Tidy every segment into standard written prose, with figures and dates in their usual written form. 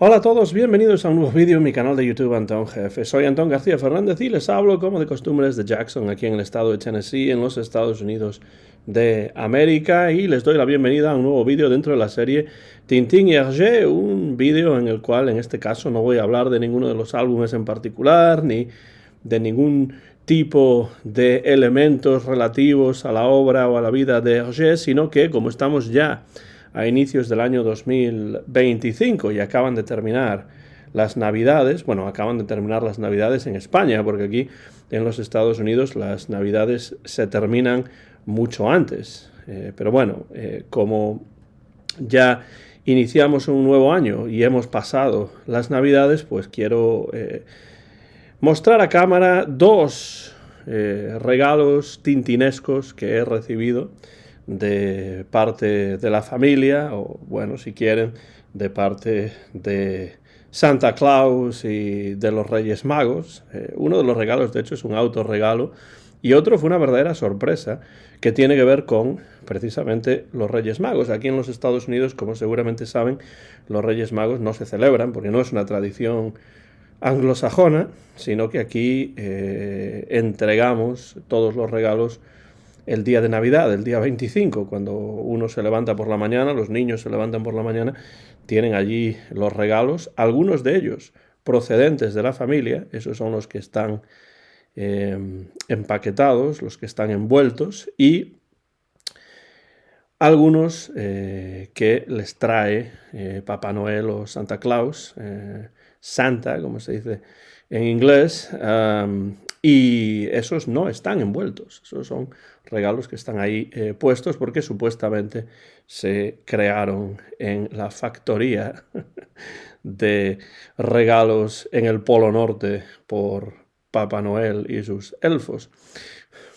Hola a todos, bienvenidos a un nuevo vídeo en mi canal de YouTube Antón Jefe. Soy Antón García Fernández y les hablo como de costumbre desde Jackson, aquí en el estado de Tennessee, en los Estados Unidos de América, y les doy la bienvenida a un nuevo vídeo dentro de la serie Tintín y Hergé, un vídeo en el cual en este caso no voy a hablar de ninguno de los álbumes en particular, ni de ningún tipo de elementos relativos a la obra o a la vida de Hergé, sino que como estamos ya a inicios del año 2025 y acaban de terminar las Navidades, bueno, acaban de terminar las Navidades en España, porque aquí en los Estados Unidos las Navidades se terminan mucho antes. Pero bueno, como ya iniciamos un nuevo año y hemos pasado las Navidades, pues quiero mostrar a cámara dos regalos tintinescos que he recibido de parte de la familia, o bueno, si quieren, de parte de Santa Claus y de los Reyes Magos. Uno de los regalos, de hecho, es un autorregalo, y otro fue una verdadera sorpresa que tiene que ver con precisamente los Reyes Magos. Aquí en los Estados Unidos, como seguramente saben, los Reyes Magos no se celebran porque no es una tradición anglosajona, sino que aquí entregamos todos los regalos el día de Navidad, el día 25, cuando uno se levanta por la mañana, los niños se levantan por la mañana, tienen allí los regalos, algunos de ellos procedentes de la familia, esos son los que están empaquetados, los que están envueltos, y algunos que les trae Papá Noel o Santa Claus, Santa, como se dice en inglés, y esos no están envueltos, esos son regalos que están ahí puestos porque supuestamente se crearon en la factoría de regalos en el Polo Norte por Papá Noel y sus elfos.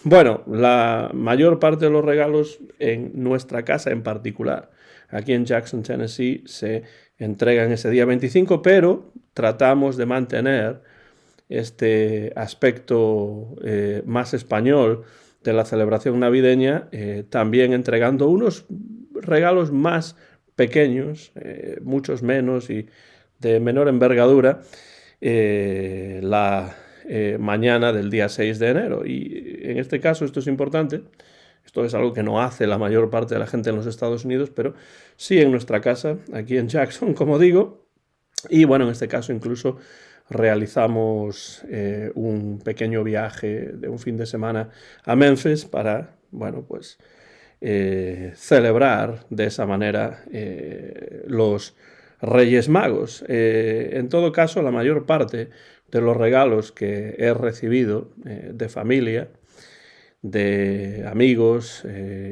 Bueno, la mayor parte de los regalos en nuestra casa en particular, aquí en Jackson, Tennessee, se entregan ese día 25, pero tratamos de mantener este aspecto más español de la celebración navideña, también entregando unos regalos más pequeños, muchos menos y de menor envergadura, la mañana del día 6 de enero. Y en este caso esto es importante. Esto es algo que no hace la mayor parte de la gente en los Estados Unidos, pero sí en nuestra casa, aquí en Jackson, como digo. Y bueno, en este caso incluso realizamos un pequeño viaje de un fin de semana a Memphis para, bueno, pues celebrar de esa manera los Reyes Magos. En todo caso, la mayor parte de los regalos que he recibido de familia, de amigos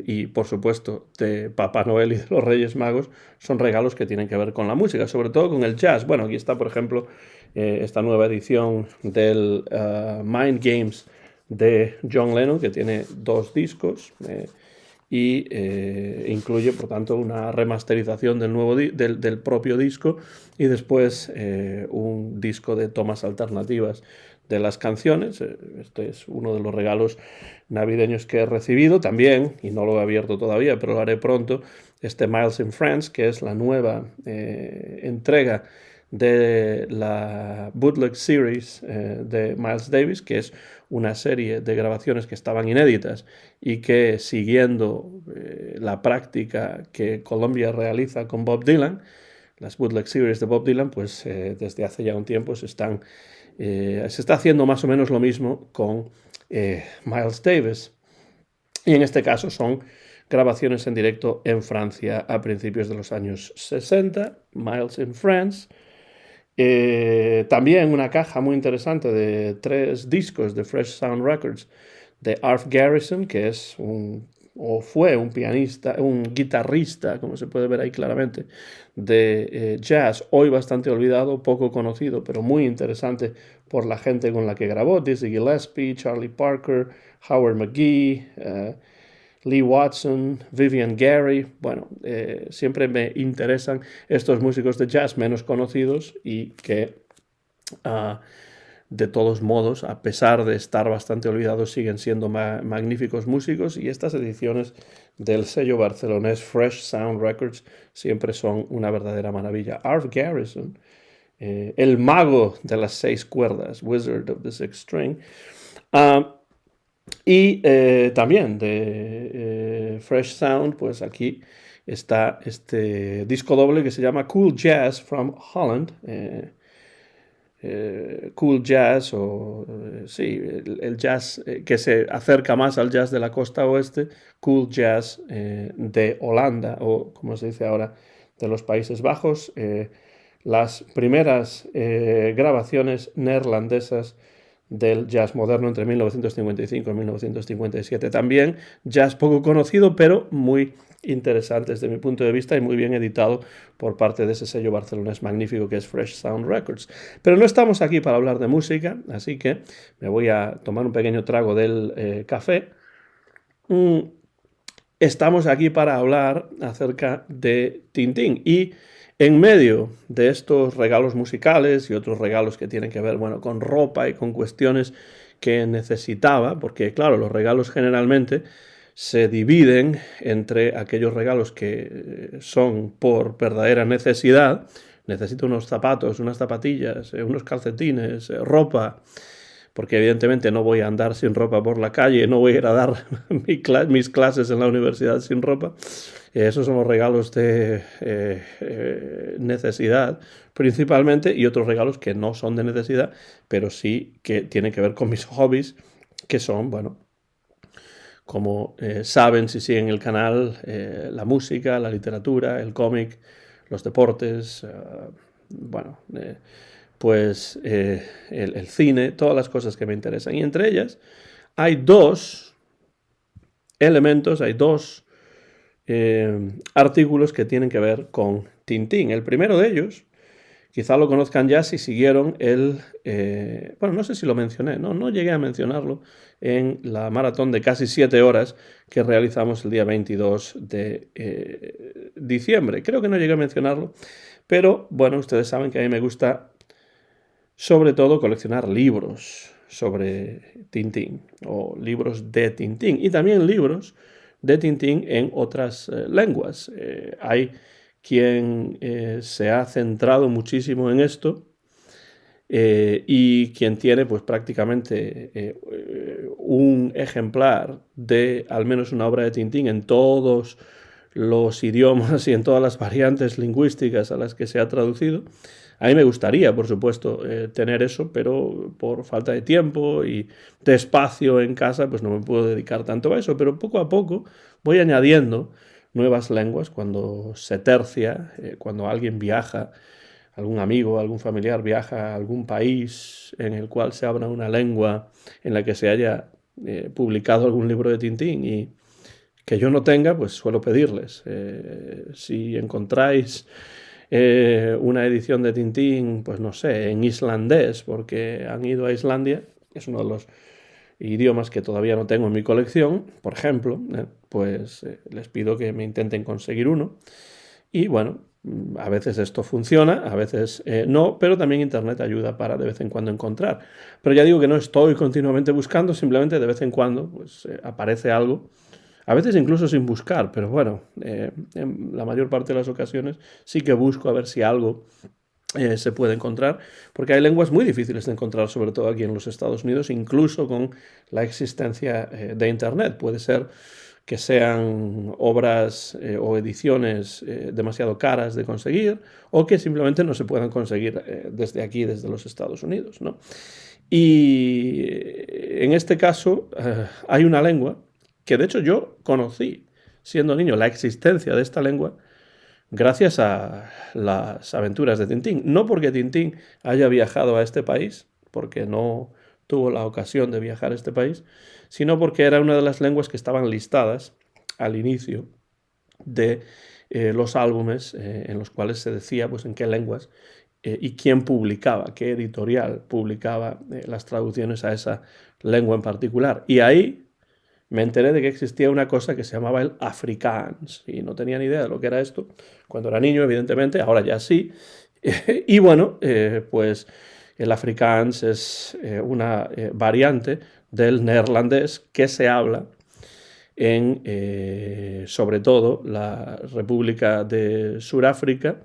y por supuesto de Papá Noel y de los Reyes Magos son regalos que tienen que ver con la música, sobre todo con el jazz. Bueno, aquí está por ejemplo esta nueva edición del Mind Games de John Lennon, que tiene 2 discos y incluye por tanto una remasterización del propio disco, y después un disco de tomas alternativas de las canciones. Este es uno de los regalos navideños que he recibido también, y no lo he abierto todavía, pero lo haré pronto, este Miles in France, que es la nueva entrega de la Bootleg Series de Miles Davis, que es una serie de grabaciones que estaban inéditas y que, siguiendo la práctica que Columbia realiza con Bob Dylan, las Bootleg Series de Bob Dylan, pues desde hace ya un tiempo se está haciendo más o menos lo mismo con Miles Davis. Y en este caso son grabaciones en directo en Francia a principios de los años 60, Miles in France. También una caja muy interesante de 3 discos de Fresh Sound Records de Arf Garrison, que es o fue un pianista, un guitarrista, como se puede ver ahí claramente, de jazz, hoy bastante olvidado, poco conocido, pero muy interesante por la gente con la que grabó: Dizzy Gillespie, Charlie Parker, Howard McGhee, Lee Watson, Vivian Gary. Bueno, siempre me interesan estos músicos de jazz menos conocidos y que de todos modos, a pesar de estar bastante olvidados, siguen siendo magníficos músicos, y estas ediciones del sello barcelonés Fresh Sound Records siempre son una verdadera maravilla. Arf Garrison el mago de las 6 cuerdas, Wizard of the Sixth String. Ah, y también de Fresh Sound, pues aquí está este disco doble que se llama Cool Jazz from Holland. Cool jazz o sí, el jazz que se acerca más al jazz de la costa oeste, cool jazz de Holanda o como se dice ahora de los Países Bajos. Las primeras grabaciones neerlandesas del jazz moderno entre 1955 y 1957. También jazz poco conocido, pero muy interesante desde mi punto de vista y muy bien editado por parte de ese sello barcelonés magnífico que es Fresh Sound Records. Pero no estamos aquí para hablar de música, así que me voy a tomar un pequeño trago del café. Estamos aquí para hablar acerca de Tintín y en medio de estos regalos musicales y otros regalos que tienen que ver, bueno, con ropa y con cuestiones que necesitaba, porque claro, los regalos generalmente se dividen entre aquellos regalos que son por verdadera necesidad. Necesito unos zapatos, unas zapatillas, unos calcetines, ropa, porque evidentemente no voy a andar sin ropa por la calle, no voy a ir a dar mis clases en la universidad sin ropa. Esos son los regalos de necesidad principalmente y otros regalos que no son de necesidad, pero sí que tienen que ver con mis hobbies, que son, bueno, como saben si siguen el canal, la música, la literatura, el cómic, los deportes, bueno, pues el cine, todas las cosas que me interesan. Y entre ellas hay dos elementos, hay dos artículos que tienen que ver con Tintín. El primero de ellos, quizá lo conozcan ya si siguieron el... bueno, no sé si lo mencioné, no llegué a mencionarlo en la maratón de casi 7 horas que realizamos el día 22 de diciembre. Creo que no llegué a mencionarlo, pero bueno, ustedes saben que a mí me gusta sobre todo coleccionar libros sobre Tintín o libros de Tintín y también libros de Tintín en otras lenguas. Hay quien se ha centrado muchísimo en esto y quien tiene pues prácticamente un ejemplar de al menos una obra de Tintín en todos los idiomas y en todas las variantes lingüísticas a las que se ha traducido. A mí me gustaría, por supuesto, tener eso, pero por falta de tiempo y de espacio en casa, pues no me puedo dedicar tanto a eso. Pero poco a poco voy añadiendo nuevas lenguas cuando se tercia, cuando alguien viaja, algún amigo, algún familiar viaja a algún país en el cual se habla una lengua en la que se haya publicado algún libro de Tintín y que yo no tenga, pues suelo pedirles. Si encontráis una edición de Tintín, pues no sé, en islandés, porque han ido a Islandia, es uno de los idiomas que todavía no tengo en mi colección, por ejemplo, pues les pido que me intenten conseguir uno. Y bueno, a veces esto funciona, a veces no, pero también Internet ayuda para de vez en cuando encontrar. Pero ya digo que no estoy continuamente buscando, simplemente de vez en cuando pues, aparece algo. A veces incluso sin buscar, pero bueno, en la mayor parte de las ocasiones sí que busco a ver si algo se puede encontrar, porque hay lenguas muy difíciles de encontrar, sobre todo aquí en los Estados Unidos, incluso con la existencia de Internet. Puede ser que sean obras o ediciones demasiado caras de conseguir o que simplemente no se puedan conseguir desde aquí, desde los Estados Unidos, ¿no? Y en este caso hay una lengua que de hecho yo conocí siendo niño la existencia de esta lengua gracias a las aventuras de Tintín. No porque Tintín haya viajado a este país, porque no tuvo la ocasión de viajar a este país, sino porque era una de las lenguas que estaban listadas al inicio de los álbumes en los cuales se decía pues, en qué lenguas y quién publicaba, qué editorial publicaba las traducciones a esa lengua en particular. Y ahí me enteré de que existía una cosa que se llamaba el Afrikaans y no tenía ni idea de lo que era esto cuando era niño, evidentemente, ahora ya sí. Y bueno, pues el Afrikaans es una variante del neerlandés que se habla en, sobre todo, la República de Sudáfrica,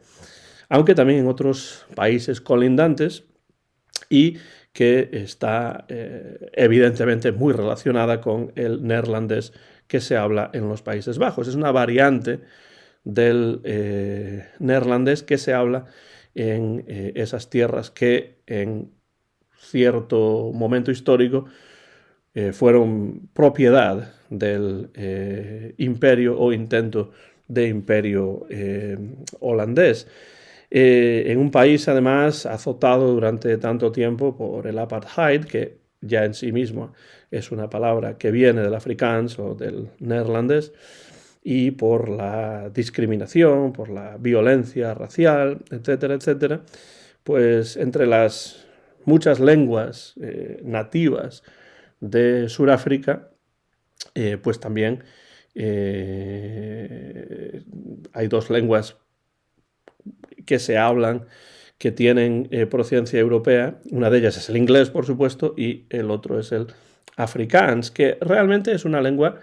aunque también en otros países colindantes, y que está evidentemente muy relacionada con el neerlandés que se habla en los Países Bajos. Es una variante del neerlandés que se habla en esas tierras que en cierto momento histórico fueron propiedad del imperio o intento de imperio holandés. En un país además azotado durante tanto tiempo por el apartheid, que ya en sí mismo es una palabra que viene del afrikaans o del neerlandés, y por la discriminación, por la violencia racial, etcétera, etcétera, pues entre las muchas lenguas nativas de Sudáfrica, pues también hay dos lenguas que se hablan, que tienen procedencia europea. Una de ellas es el inglés, por supuesto, y el otro es el afrikaans, que realmente es una lengua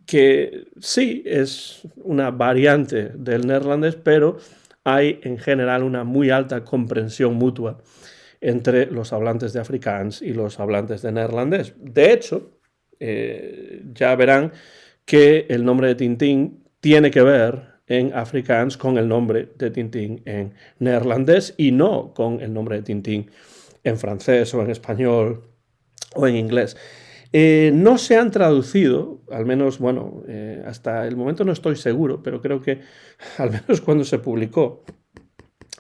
que sí es una variante del neerlandés, pero hay en general una muy alta comprensión mutua entre los hablantes de afrikaans y los hablantes de neerlandés. De hecho, ya verán que el nombre de Tintín tiene que ver en afrikaans con el nombre de Tintín en neerlandés y no con el nombre de Tintín en francés o en español o en inglés. No se han traducido, al menos, bueno, hasta el momento no estoy seguro, pero creo que al menos cuando se publicó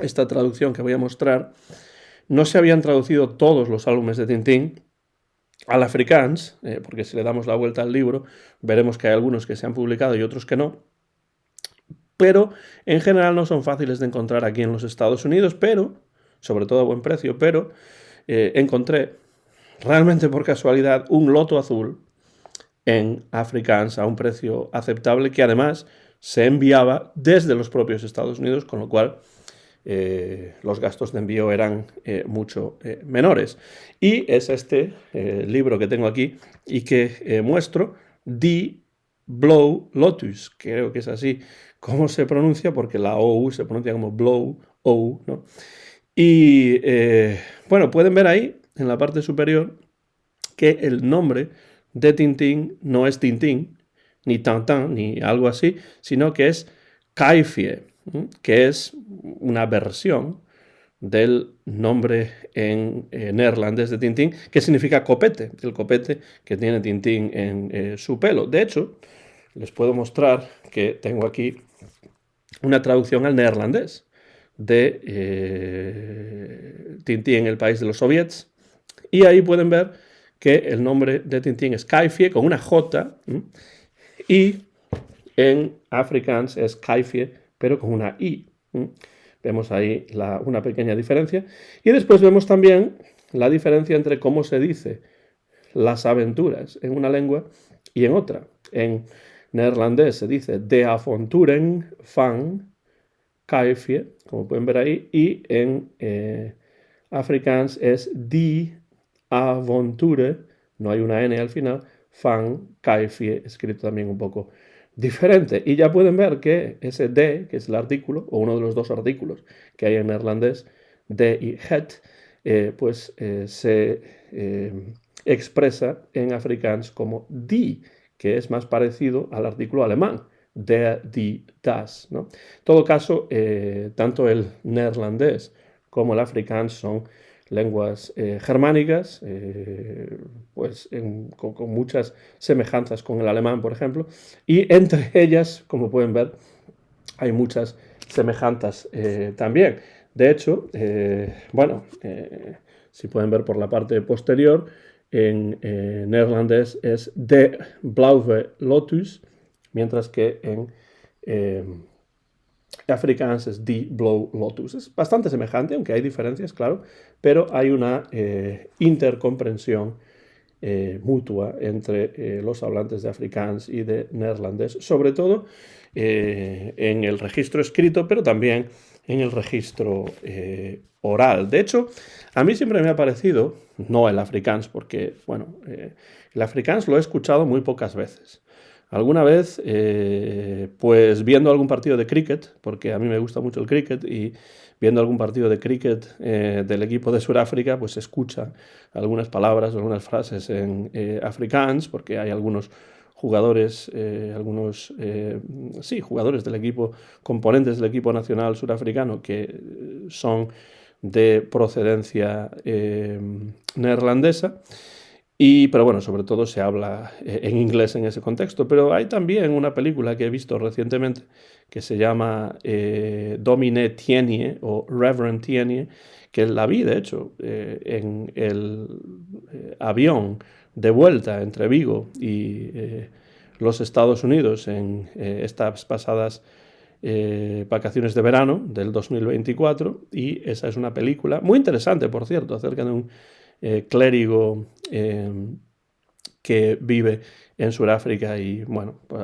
esta traducción que voy a mostrar, no se habían traducido todos los álbumes de Tintín al afrikaans, porque si le damos la vuelta al libro, veremos que hay algunos que se han publicado y otros que no, pero en general no son fáciles de encontrar aquí en los Estados Unidos, pero, sobre todo a buen precio, pero encontré realmente por casualidad un loto azul en afrikaans a un precio aceptable, que además se enviaba desde los propios Estados Unidos, con lo cual los gastos de envío eran mucho menores. Y es este libro que tengo aquí y que muestro, Die Blauwe Lotus, creo que es así como se pronuncia, porque la OU se pronuncia como Blow O, ¿no? Y bueno, pueden ver ahí en la parte superior que el nombre de Tintín no es Tintín, ni Tintin, ni algo así, sino que es Caifie, que es una versión del nombre en neerlandés de Tintín, que significa copete, el copete que tiene Tintín en su pelo. De hecho, les puedo mostrar que tengo aquí una traducción al neerlandés de Tintín en el país de los soviets, y ahí pueden ver que el nombre de Tintín es Caifie con una J, y en afrikaans es Caifie, pero con una I. Vemos ahí una pequeña diferencia. Y después vemos también la diferencia entre cómo se dice las aventuras en una lengua y en otra. En neerlandés se dice de avonturen van Caifie, como pueden ver ahí, y en afrikaans es die avonture, no hay una N al final, van Caifie, escrito también un poco diferente. Y ya pueden ver que ese de, que es el artículo, o uno de los dos artículos que hay en neerlandés, de y het, se expresa en afrikaans como die, que es más parecido al artículo alemán, der, die, das, ¿no? En todo caso, tanto el neerlandés como el afrikaans son lenguas germánicas, con muchas semejanzas con el alemán, por ejemplo, y entre ellas, como pueden ver, hay muchas semejanzas también. De hecho, si pueden ver por la parte posterior, en neerlandés es de Blauwe Lotus, mientras que en afrikaans es die Blauwe Lotus. Es bastante semejante, aunque hay diferencias, claro, pero hay una intercomprensión mutua entre los hablantes de afrikaans y de neerlandés, sobre todo en el registro escrito, pero también en el registro oral. De hecho, a mí siempre me ha parecido, no el afrikaans, porque, bueno, el afrikaans lo he escuchado muy pocas veces. alguna vez, pues viendo algún partido de cricket, porque a mí me gusta mucho el cricket, y viendo algún partido de cricket del equipo de Sudáfrica, pues se escucha algunas palabras, algunas frases en afrikaans, porque hay algunos jugadores, sí, jugadores del equipo, componentes del equipo nacional surafricano que son de procedencia neerlandesa. Pero bueno, sobre todo se habla en inglés en ese contexto. Pero hay también una película que he visto recientemente que se llama Domine Tienie o Reverend Tienie, que la vi, de hecho, en el avión de vuelta entre Vigo y los Estados Unidos en estas pasadas vacaciones de verano del 2024. Y esa es una película muy interesante, por cierto, acerca de un clérigo que vive en Sudáfrica y bueno, pues,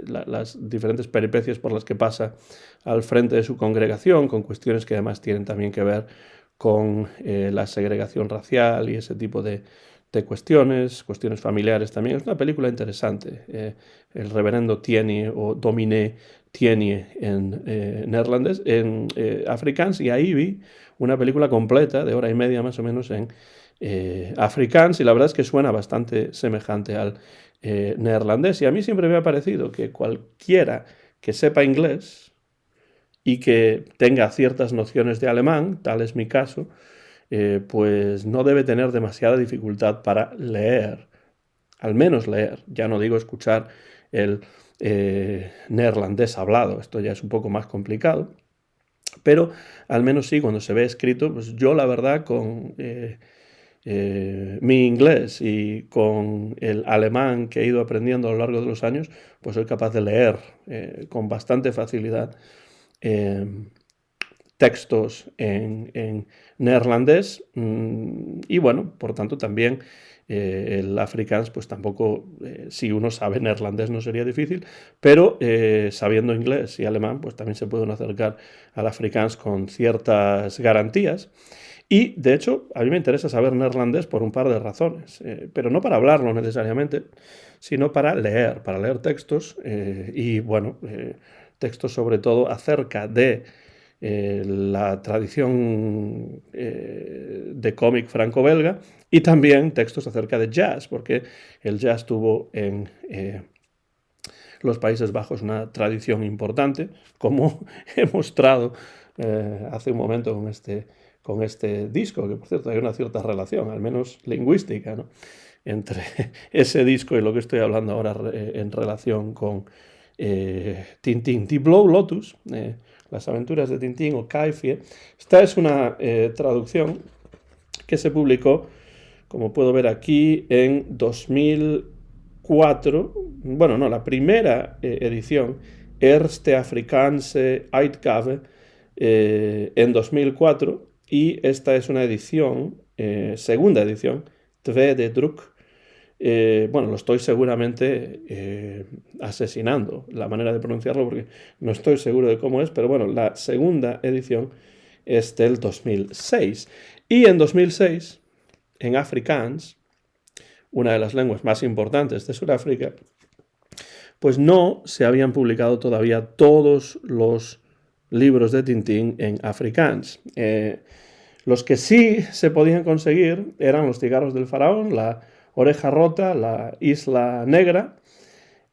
las diferentes peripecias por las que pasa al frente de su congregación, con cuestiones que además tienen también que ver con la segregación racial y ese tipo de cuestiones familiares también. Es una película interesante. El reverendo Tienie o Dominé Tienie en neerlandés, en afrikaans, y ahí vi una película completa de hora y media más o menos en afrikaans, y la verdad es que suena bastante semejante al neerlandés. Y a mí siempre me ha parecido que cualquiera que sepa inglés y que tenga ciertas nociones de alemán, tal es mi caso, pues no debe tener demasiada dificultad para leer, al menos leer, ya no digo escuchar el neerlandés hablado, esto ya es un poco más complicado, pero al menos sí, cuando se ve escrito, pues yo la verdad con mi inglés y con el alemán que he ido aprendiendo a lo largo de los años, pues soy capaz de leer con bastante facilidad eh, textos en neerlandés, y bueno, por tanto también el afrikaans, pues tampoco, si uno sabe neerlandés no sería difícil, pero sabiendo inglés y alemán, pues también se pueden acercar al afrikaans con ciertas garantías. Y de hecho, a mí me interesa saber neerlandés por un par de razones, pero no para hablarlo necesariamente, sino para leer textos y bueno, textos sobre todo acerca de la tradición de cómic franco-belga, y también textos acerca de jazz, porque el jazz tuvo en los Países Bajos una tradición importante, como he mostrado hace un momento con este disco, que por cierto hay una cierta relación, al menos lingüística, ¿no?, entre ese disco y lo que estoy hablando ahora en relación con Tintín. The Blue Lotus, las aventuras de Tintín o Caifie. Esta es una traducción que se publicó, como puedo ver aquí, en 2004. Bueno, no, la primera edición, Erste Afrikaanse Uitgave, en 2004, y esta es una edición, segunda edición, Tweede Druk. Bueno, lo estoy seguramente asesinando, la manera de pronunciarlo, porque no estoy seguro de cómo es, pero bueno, la segunda edición es del 2006. Y en 2006, en afrikaans, una de las lenguas más importantes de Sudáfrica, pues no se habían publicado todavía todos los libros de Tintín en afrikaans. Los que sí se podían conseguir eran Los cigarros del faraón, La oreja rota, La isla negra,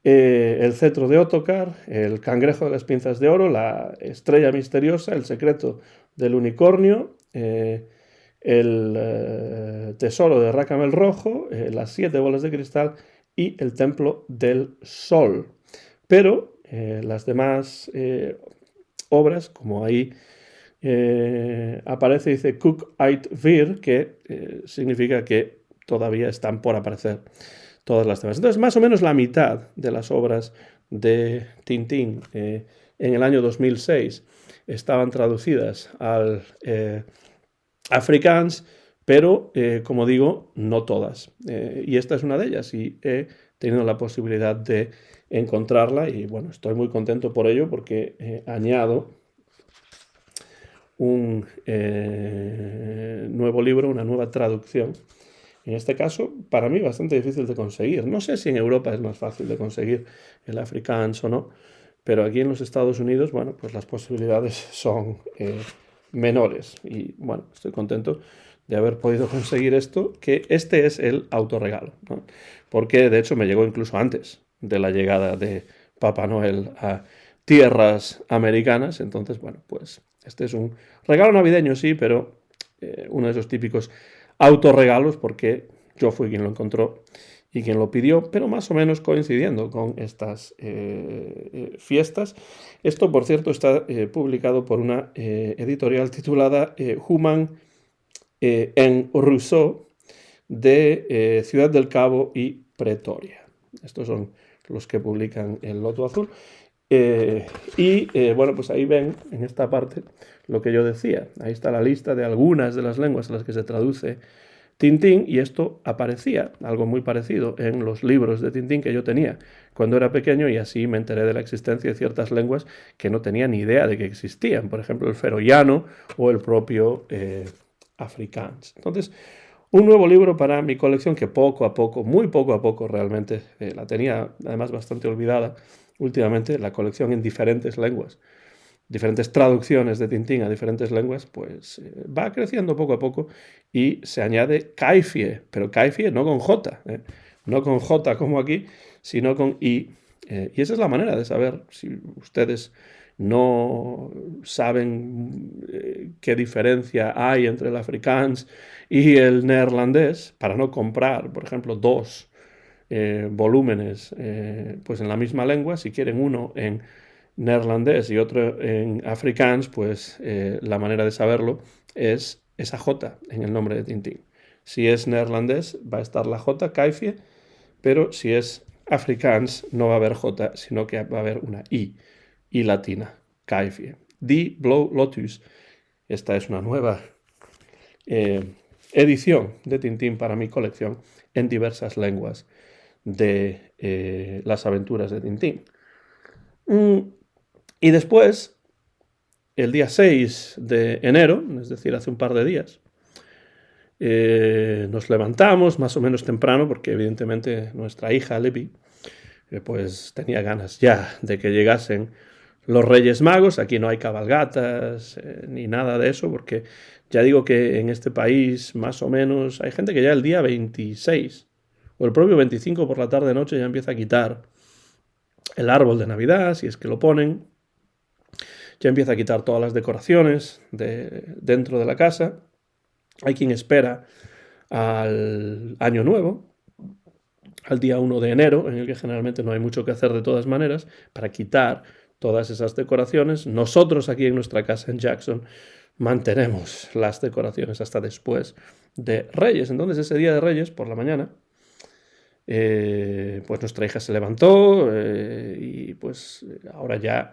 El cetro de Ottokar, El cangrejo de las pinzas de oro, La estrella misteriosa, El secreto del unicornio, El tesoro de Rácame el rojo, Las 7 bolas de cristal y El templo del sol. Pero las demás obras, como ahí aparece, dice Cook Ait Vir, que significa que todavía están por aparecer todas las demás. Entonces, más o menos la mitad de las obras de Tintín en el año 2006 estaban traducidas al afrikaans, pero, como digo, no todas. Y esta es una de ellas, y he tenido la posibilidad de encontrarla, y bueno, estoy muy contento por ello, porque añado un nuevo libro, una nueva traducción En este caso, para mí, bastante difícil de conseguir. No sé si en Europa es más fácil de conseguir el Afrikaans o no, pero aquí en los Estados Unidos, bueno, pues las posibilidades son menores. Y bueno, estoy contento de haber podido conseguir esto, que este es el autorregalo, ¿no? Porque de hecho me llegó incluso antes de la llegada de Papá Noel a tierras americanas. Entonces, bueno, pues este es un regalo navideño, sí, pero uno de esos típicos autorregalos, porque yo fui quien lo encontró y quien lo pidió, pero más o menos coincidiendo con estas fiestas. Esto, por cierto, está publicado por una editorial titulada Human en Rousseau, de Ciudad del Cabo y Pretoria. Estos son los que publican el Loto Azul. Bueno, pues ahí ven en esta parte lo que yo decía. Ahí está la lista de algunas de las lenguas en las que se traduce Tintín, y esto aparecía, algo muy parecido, en los libros de Tintín que yo tenía cuando era pequeño, y así me enteré de la existencia de ciertas lenguas que no tenía ni idea de que existían, por ejemplo el feroyano o el propio Afrikaans. Entonces, un nuevo libro para mi colección que poco a poco, muy poco a poco realmente, la tenía además bastante olvidada últimamente, la colección en diferentes lenguas, diferentes traducciones de Tintín a diferentes lenguas, pues va creciendo poco a poco, y se añade Caifie, pero Caifie no con J, no con J como aquí, sino con I. Y esa es la manera de saber si ustedes no saben qué diferencia hay entre el Afrikaans y el neerlandés, para no comprar, por ejemplo, dos volúmenes pues en la misma lengua. Si quieren uno en neerlandés y otro en Afrikaans, pues la manera de saberlo es esa J en el nombre de Tintín. Si es neerlandés va a estar la J, Caifie, pero si es Afrikaans no va a haber J, sino que va a haber una I latina, Caifie. Die Blauw Lotus. Esta es una nueva edición de Tintín para mi colección en diversas lenguas de las aventuras de Tintín. Y después, el día 6 de enero, es decir, hace un par de días, nos levantamos más o menos temprano, porque evidentemente nuestra hija Levi pues tenía ganas ya de que llegasen los Reyes Magos. Aquí no hay cabalgatas ni nada de eso, porque ya digo que en este país más o menos hay gente que ya el día 26 o el propio 25 por la tarde-noche ya empieza a quitar el árbol de Navidad, si es que lo ponen. Ya empieza a quitar todas las decoraciones dentro de la casa. Hay quien espera al Año Nuevo, al día 1 de enero, en el que generalmente no hay mucho que hacer de todas maneras, para quitar todas esas decoraciones. Nosotros aquí en nuestra casa en Jackson mantenemos las decoraciones hasta después de Reyes. Entonces ese día de Reyes, por la mañana, pues nuestra hija se levantó y pues ahora ya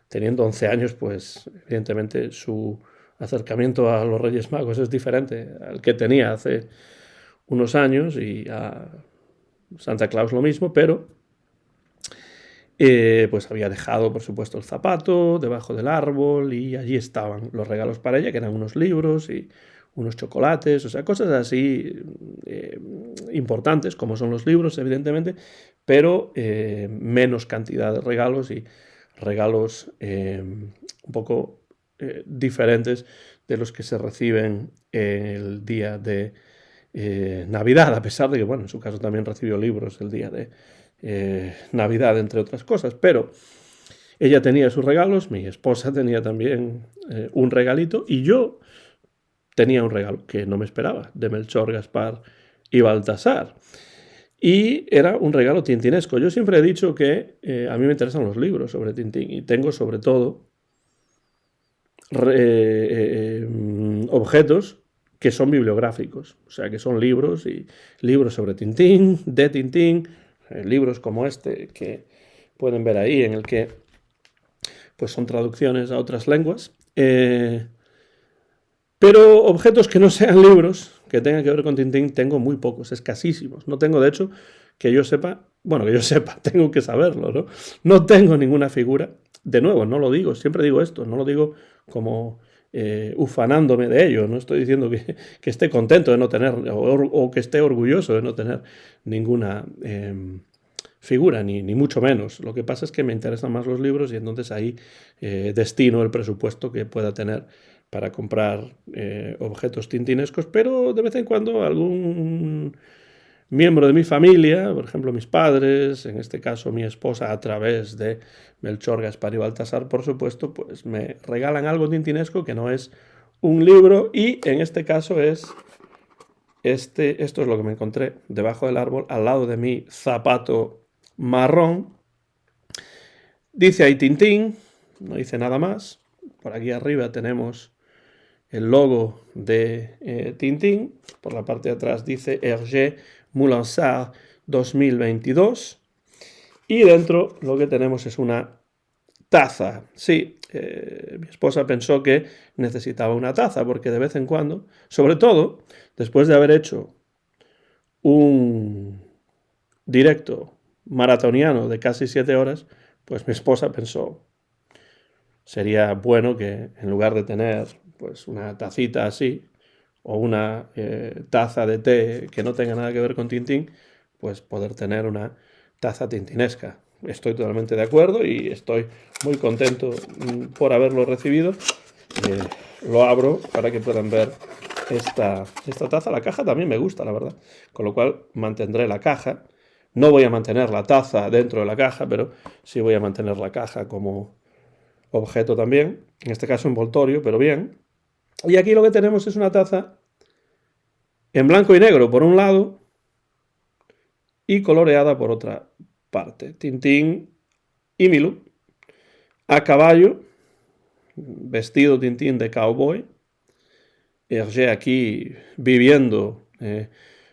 teniendo 11 años, pues evidentemente su acercamiento a los Reyes Magos es diferente al que tenía hace unos años, y a Santa Claus lo mismo, pero pues había dejado, por supuesto, el zapato debajo del árbol, y allí estaban los regalos para ella, que eran unos libros y unos chocolates, o sea, cosas así importantes, como son los libros, evidentemente, pero menos cantidad de regalos, y regalos un poco diferentes de los que se reciben el día de Navidad, a pesar de que, bueno, en su caso también recibió libros el día de Navidad, entre otras cosas. Pero ella tenía sus regalos, mi esposa tenía también un regalito, y yo tenía un regalo que no me esperaba, de Melchor, Gaspar y Baltasar. Y era un regalo tintinesco. Yo siempre he dicho que a mí me interesan los libros sobre Tintín, y tengo sobre todo objetos que son bibliográficos, o sea, que son libros, y libros sobre Tintín, de Tintín, libros como este que pueden ver ahí, en el que pues son traducciones a otras lenguas, pero objetos que no sean libros, que tengan que ver con Tintín, tengo muy pocos, escasísimos. No tengo, de hecho, que yo sepa, tengo que saberlo, ¿no? No tengo ninguna figura. De nuevo, no lo digo, siempre digo esto, no lo digo como ufanándome de ello, no estoy diciendo que esté contento de no tener o que esté orgulloso de no tener ninguna figura, ni mucho menos. Lo que pasa es que me interesan más los libros y entonces ahí destino el presupuesto que pueda tener para comprar objetos tintinescos, pero de vez en cuando algún miembro de mi familia, por ejemplo mis padres, en este caso mi esposa a través de Melchor, Gaspar y Baltasar, por supuesto, pues me regalan algo tintinesco que no es un libro y en este caso es esto es lo que me encontré debajo del árbol al lado de mi zapato marrón. Dice ahí Tintín, no dice nada más. Por aquí arriba tenemos el logo de Tintín. Por la parte de atrás dice Hergé Moulinsart 2022. Y dentro lo que tenemos es una taza. Sí, mi esposa pensó que necesitaba una taza porque de vez en cuando, sobre todo después de haber hecho un directo maratoniano de casi 7 horas, pues mi esposa pensó, sería bueno que en lugar de tener pues una tacita así o una taza de té que no tenga nada que ver con Tintín, pues poder tener una taza tintinesca. Estoy totalmente de acuerdo y estoy muy contento por haberlo recibido. Lo abro para que puedan ver esta taza. La caja también me gusta, la verdad. Con lo cual mantendré la caja. No voy a mantener la taza dentro de la caja, pero sí voy a mantener la caja como objeto también. En este caso envoltorio, pero bien. Y aquí lo que tenemos es una taza en blanco y negro por un lado y coloreada por otra parte. Tintín y Milú a caballo, vestido Tintín de cowboy. Hergé aquí viviendo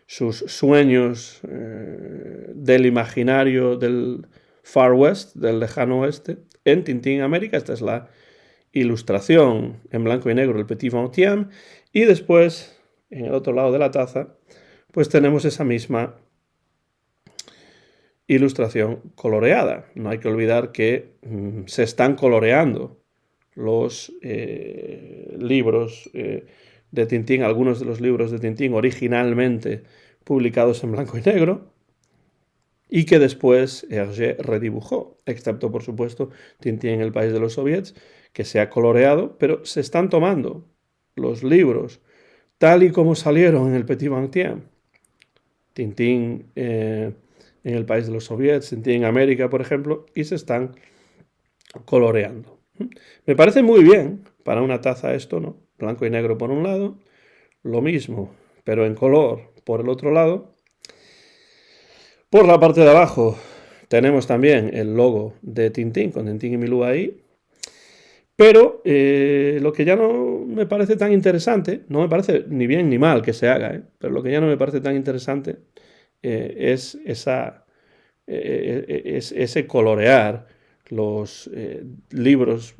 sus sueños del imaginario del Far West, del lejano oeste, en Tintín América. Esta es la ilustración en blanco y negro del Petit Vingtième. Y después, en el otro lado de la taza, pues tenemos esa misma ilustración coloreada. No hay que olvidar que se están coloreando los libros de Tintín, algunos de los libros de Tintín originalmente publicados en blanco y negro y que después Hergé redibujó, excepto por supuesto Tintín en el país de los soviets, que se ha coloreado, pero se están tomando los libros tal y como salieron en el Petit Vingtième. Tintín en el país de los soviets, Tintín en América, por ejemplo, y se están coloreando. Me parece muy bien para una taza esto, ¿no? Blanco y negro por un lado, lo mismo, pero en color por el otro lado. Por la parte de abajo tenemos también el logo de Tintín, con Tintín y Milú ahí. Pero lo que ya no me parece tan interesante, no me parece ni bien ni mal que se haga, pero lo que ya no me parece tan interesante es ese colorear los libros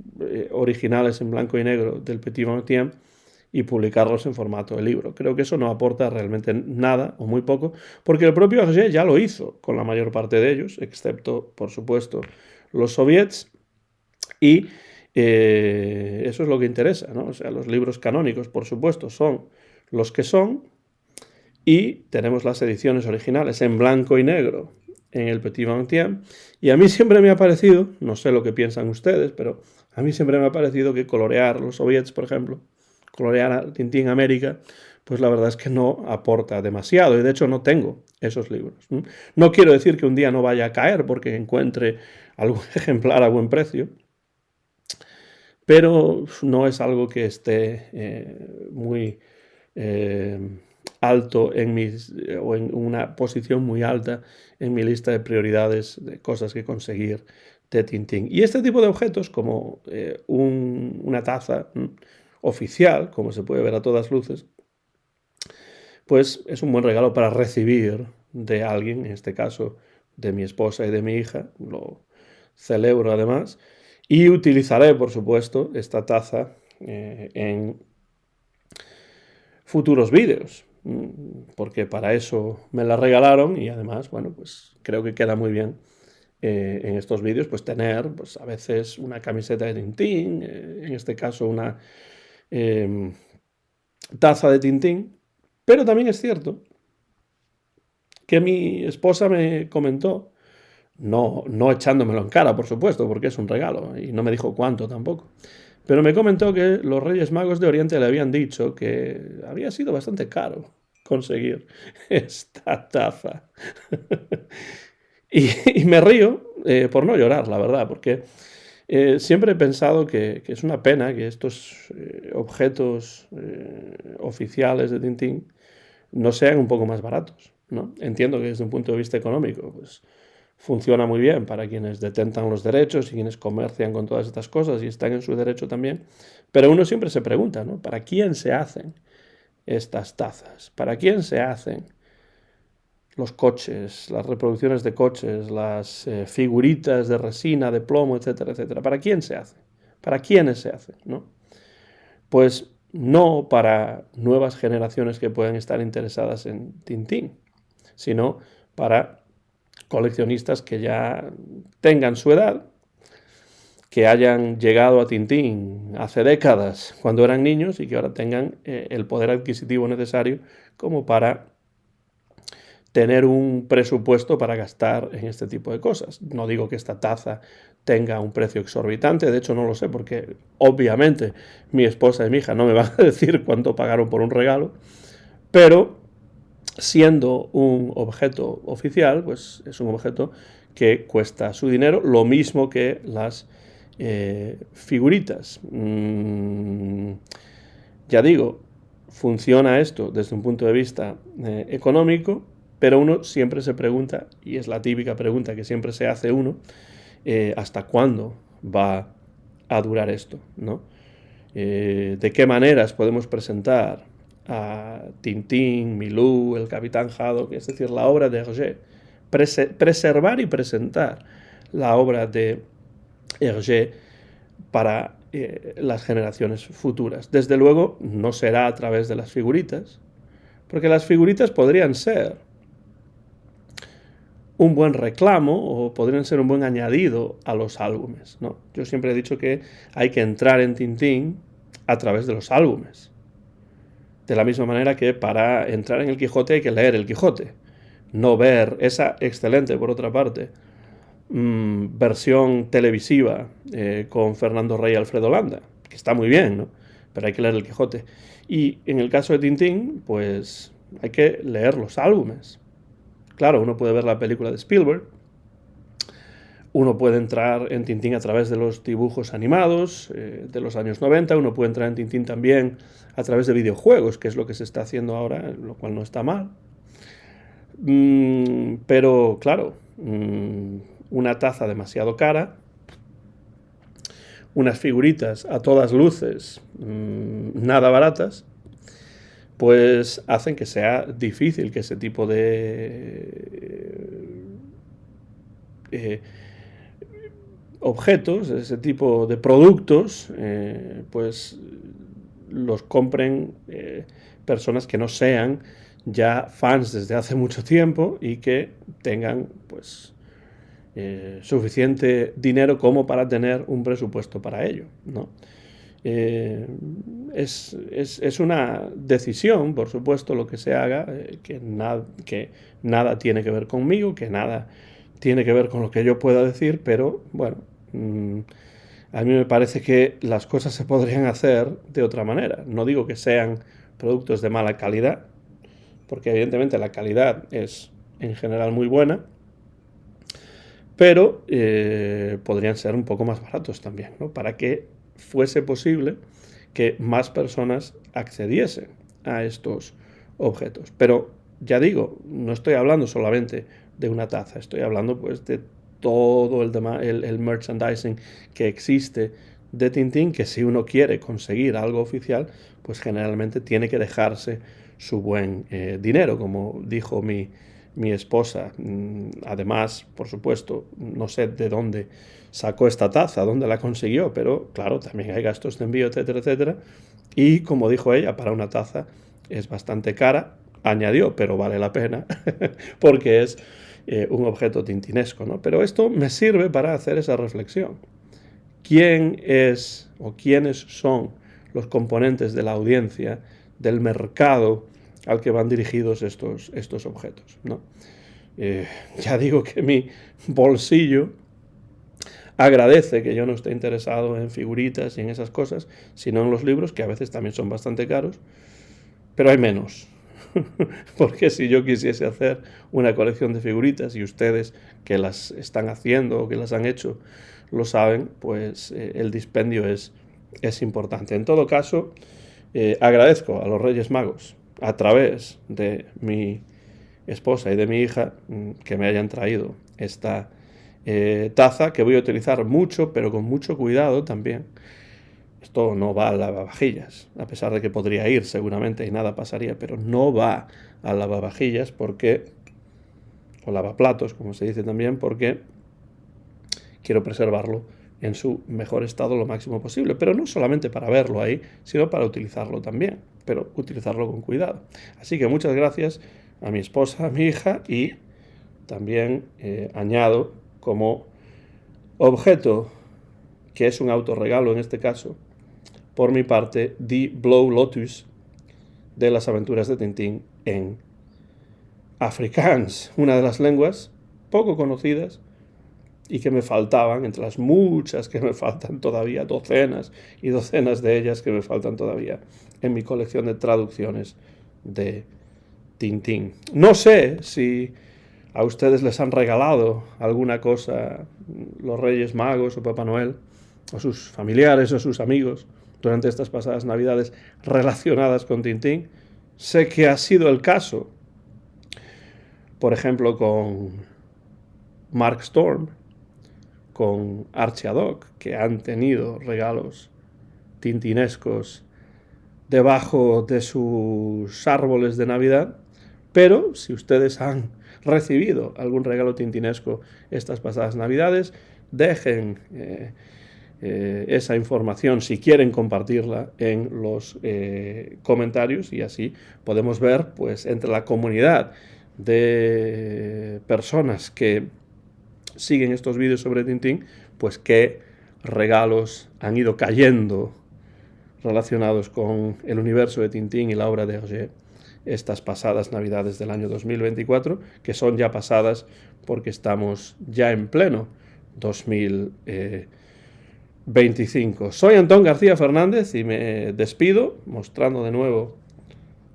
originales en blanco y negro del Petit Vingtième y publicarlos en formato de libro. Creo que eso no aporta realmente nada o muy poco, porque el propio Hergé ya lo hizo con la mayor parte de ellos, excepto, por supuesto, los soviets, y eso es lo que interesa, ¿no? O sea, los libros canónicos, por supuesto, son los que son, y tenemos las ediciones originales en blanco y negro en el Petit Vingtième, y a mí siempre me ha parecido, no sé lo que piensan ustedes, pero a mí siempre me ha parecido que colorear los soviets, por ejemplo, colorear a Tintín América, pues la verdad es que no aporta demasiado, y de hecho no tengo esos libros. No quiero decir que un día no vaya a caer porque encuentre algún ejemplar a buen precio, pero no es algo que esté muy alto o en una posición muy alta en mi lista de prioridades de cosas que conseguir de Tintín. Y este tipo de objetos, como una taza oficial, como se puede ver a todas luces, pues es un buen regalo para recibir de alguien, en este caso de mi esposa y de mi hija, lo celebro además, y utilizaré, por supuesto, esta taza en futuros vídeos, porque para eso me la regalaron y además, bueno, pues creo que queda muy bien en estos vídeos, pues tener, pues a veces una camiseta de Tintín, en este caso una taza de Tintín, pero también es cierto que mi esposa me comentó, no echándomelo en cara, por supuesto, porque es un regalo, y no me dijo cuánto tampoco, pero me comentó que los Reyes Magos de Oriente le habían dicho que había sido bastante caro conseguir esta taza. y me río por no llorar, la verdad, porque siempre he pensado que es una pena que estos objetos oficiales de Tintín no sean un poco más baratos, ¿no? Entiendo que desde un punto de vista económico, pues funciona muy bien para quienes detentan los derechos y quienes comercian con todas estas cosas y están en su derecho también, pero uno siempre se pregunta, ¿no? ¿Para quién se hacen estas tazas? ¿Para quién se hacen los coches, las reproducciones de coches, las figuritas de resina, de plomo, etcétera, etcétera? ¿Para quién se hacen? ¿Para quiénes se hacen? ¿No? Pues no para nuevas generaciones que puedan estar interesadas en Tintín, sino para coleccionistas que ya tengan su edad, que hayan llegado a Tintín hace décadas cuando eran niños y que ahora tengan el poder adquisitivo necesario como para tener un presupuesto para gastar en este tipo de cosas. No digo que esta taza tenga un precio exorbitante, de hecho no lo sé porque obviamente mi esposa y mi hija no me van a decir cuánto pagaron por un regalo, pero siendo un objeto oficial, pues es un objeto que cuesta su dinero, lo mismo que las figuritas. Ya digo, funciona esto desde un punto de vista económico, pero uno siempre se pregunta, y es la típica pregunta que siempre se hace uno, ¿hasta cuándo va a durar esto? ¿No? ¿De qué maneras podemos presentar a Tintín, Milou, el Capitán Haddock, es decir, la obra de Hergé? Preservar y presentar la obra de Hergé para las generaciones futuras. Desde luego, no será a través de las figuritas, porque las figuritas podrían ser un buen reclamo o podrían ser un buen añadido a los álbumes, ¿no? Yo siempre he dicho que hay que entrar en Tintín a través de los álbumes. De la misma manera que para entrar en el Quijote hay que leer el Quijote, no ver esa excelente, por otra parte, versión televisiva con Fernando Rey y Alfredo Landa, que está muy bien, ¿no? Pero hay que leer el Quijote. Y en el caso de Tintín, pues hay que leer los álbumes. Claro, uno puede ver la película de Spielberg, uno puede entrar en Tintín a través de los dibujos animados de los años 90, uno puede entrar en Tintín también a través de videojuegos, que es lo que se está haciendo ahora, lo cual no está mal. Pero claro, una taza demasiado cara, unas figuritas a todas luces nada baratas, pues hacen que sea difícil que ese tipo de objetos, ese tipo de productos, pues los compren personas que no sean ya fans desde hace mucho tiempo y que tengan pues suficiente dinero como para tener un presupuesto para ello, ¿no? Es una decisión, por supuesto, lo que se haga, que nada tiene que ver conmigo, que nada tiene que ver con lo que yo pueda decir, pero bueno, a mí me parece que las cosas se podrían hacer de otra manera. No digo que sean productos de mala calidad, porque evidentemente la calidad es en general muy buena, pero podrían ser un poco más baratos también, ¿no? Para que fuese posible que más personas accediesen a estos objetos. Pero ya digo, no estoy hablando solamente de una taza, estoy hablando pues de todo el merchandising que existe de Tintín, que si uno quiere conseguir algo oficial, pues generalmente tiene que dejarse su buen dinero, como dijo mi esposa. Además, por supuesto, no sé de dónde sacó esta taza, dónde la consiguió, pero claro, también hay gastos de envío, etcétera, etcétera. Y como dijo ella, para una taza es bastante cara, añadió, pero vale la pena, porque es un objeto tintinesco, ¿no? Pero esto me sirve para hacer esa reflexión. ¿Quién es o quiénes son los componentes de la audiencia, del mercado al que van dirigidos estos objetos, ¿no? Ya digo que mi bolsillo agradece que yo no esté interesado en figuritas y en esas cosas, sino en los libros, que a veces también son bastante caros, pero hay menos. Porque si yo quisiese hacer una colección de figuritas y ustedes que las están haciendo o que las han hecho lo saben, pues el dispendio es importante. En todo caso, agradezco a los Reyes Magos, a través de mi esposa y de mi hija, que me hayan traído esta taza, que voy a utilizar mucho, pero con mucho cuidado también. Esto no va al lavavajillas, a pesar de que podría ir seguramente y nada pasaría, pero no va al lavavajillas porque, o lavaplatos, como se dice también, porque quiero preservarlo en su mejor estado lo máximo posible, pero no solamente para verlo ahí, sino para utilizarlo también, pero utilizarlo con cuidado. Así que muchas gracias a mi esposa, a mi hija, y también añado como objeto, que es un autorregalo en este caso, por mi parte, The Blue Lotus de las aventuras de Tintín en Afrikaans, una de las lenguas poco conocidas y que me faltaban, entre las muchas que me faltan todavía, docenas y docenas de ellas que me faltan todavía en mi colección de traducciones de Tintín. No sé si a ustedes les han regalado alguna cosa los Reyes Magos o Papá Noel, o sus familiares o sus amigos, durante estas pasadas Navidades relacionadas con Tintín. Sé que ha sido el caso, por ejemplo, con Mark Storm, con Archie Haddock, que han tenido regalos tintinescos debajo de sus árboles de Navidad, pero si ustedes han recibido algún regalo tintinesco estas pasadas Navidades, dejen esa información, si quieren compartirla, en los comentarios, y así podemos ver, pues, entre la comunidad de personas que siguen estos vídeos sobre Tintín, pues qué regalos han ido cayendo relacionados con el universo de Tintín y la obra de Hergé estas pasadas Navidades del año 2024, que son ya pasadas porque estamos ya en pleno 2025. Soy Antón García Fernández y me despido mostrando de nuevo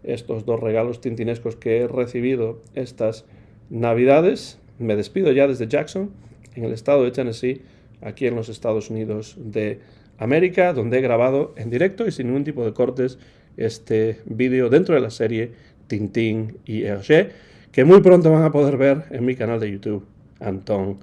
estos dos regalos tintinescos que he recibido estas Navidades. Me despido ya desde Jackson, en el estado de Tennessee, aquí en los Estados Unidos de América, donde he grabado en directo y sin ningún tipo de cortes este vídeo dentro de la serie Tintín y Hergé, que muy pronto van a poder ver en mi canal de YouTube, Antón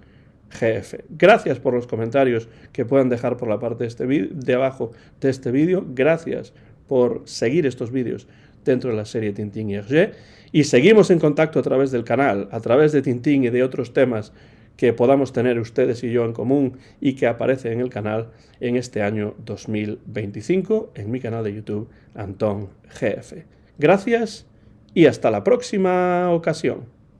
GF. Gracias por los comentarios que puedan dejar por la parte de abajo de este vídeo. Gracias por seguir estos vídeos dentro de la serie Tintín y Hergé. Y seguimos en contacto a través del canal, a través de Tintín y de otros temas que podamos tener ustedes y yo en común y que aparece en el canal en este año 2025, en mi canal de YouTube, Antón GF. Gracias y hasta la próxima ocasión.